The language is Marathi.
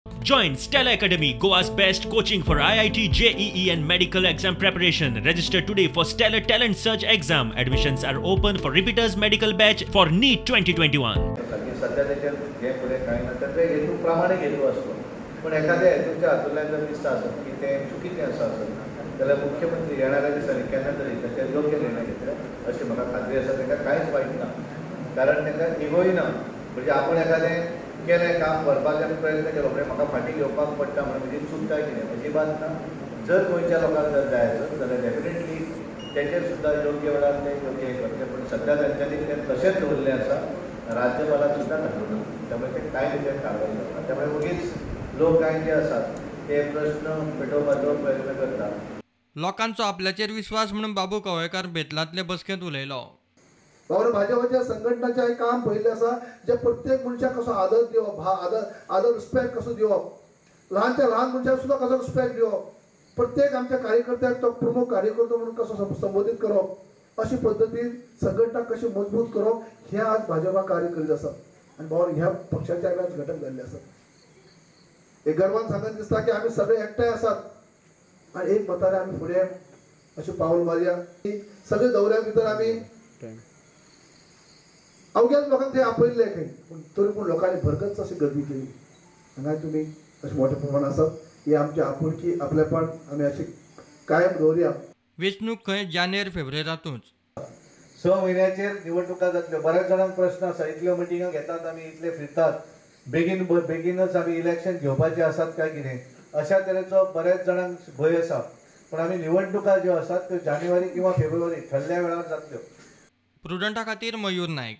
Join Stella Academy, Goa's best coaching for IIT, JEE and medical exam preparation. Register today for Stellar Talent Search exam. Admissions are open for repeaters medical batch for NEET 2021. सध्या त्याच्यात जे पुढे काही नंतर ते हेतूप्रमाणे हेतू असतो, पण एखाद्या हेतूच्या हातूंतल्यान जर दिसता आसत की ते चुकीचें आसा आसत जाल्यार मुख्यमंत्री येणाऱ्या दिसांनी केन्ना तरी ताचेर योग्य निर्णय घेतले अशी म्हाका खात्री आसा. ताका कांयच वायट ना, कारण ताका इगोय ना. म्हणजे आपण एखादें केलें काम करपाचो प्रयत्न केलो म्हणजे म्हाका फाटीं घेवपाक पडटा म्हणून म्हजी चूक काय कितें अजिबात ना. जर गोंयच्या लोकांक जर जाय आसत जाल्यार डेफिनेटली तेचेर सुद्दां योग्य वेळार ते योग्य हे करचें. पण सध्या तांच्यांनी तें तशेंच दवरलें आसा, राज्यपालाक सुद्दां घालून ना. त्यामुळे ते कांय तेचेर कारवाय जाता. त्यामुळे उगीच लोक कांय जे आसात ते प्रश्न पेटोवपाचो प्रयत्न करतात. लोकांचो आपल्याचेर विश्वास म्हणून बाबू कवळेकार बेतलांतले बसकेंत उलयलो. भाजपाच्या संघटनाचें काम पयिल्लें आसा, जे प्रत्येक मनशाक कसो आदर दिवप, आदर रिस्पेक्ट कसो दिवप, ल्हानच्या ल्हान मनशाक सुद्दां कसो रिस्पेक्ट दिवप, प्रत्येक आमच्या कार्यकर्त्याक तो प्रमुख कार्यकर्तो म्हणून कसो संबोधीत करप, अशी पद्दतीन संघटना कशी मजबूत करप हे आज भाजपा कार्य करीत आसा. आनी भाऊ ह्या पक्षाचे आज घटक जाल्ले आसात. एक गर्वान सांगत दिसता की आमी सगळे एकठांय आसात आनी एक मतान आमी फुडें अशें पावल मारया. सगळे दौऱ्या भितर आमी अवघ्याच लोकांक ते आपयल्ले खंय, पूण तरी पूण लोकांनी भरगच्च अशी गर्दी केली. हांगा तुमी अशें मोठ्या प्रमाणात आसात. ही आमची आपुलकी आपलेपण आमी अशी कायम दवरया. वेंचणूक खंय जानेर फेब्रुवारींतूच. 6 म्हयन्याचेर निवडणुका जातल्यो. बऱ्याच जाणांक प्रश्न आसा, इतल्यो मिटिंगा घेतात आमी, इतले फिरतात, बेगीनच आमी इलेक्शन घेवपाचे आसात काय कितें, अशा तरेचो बऱ्याच जाणांक भंय आसा. पण आमी निवडणुका ज्यो आसात त्यो जानेवारी किंवा फेब्रुवारी थरल्या वेळार जातल्यो. प्रुडंटा खातीर मयूर नायक.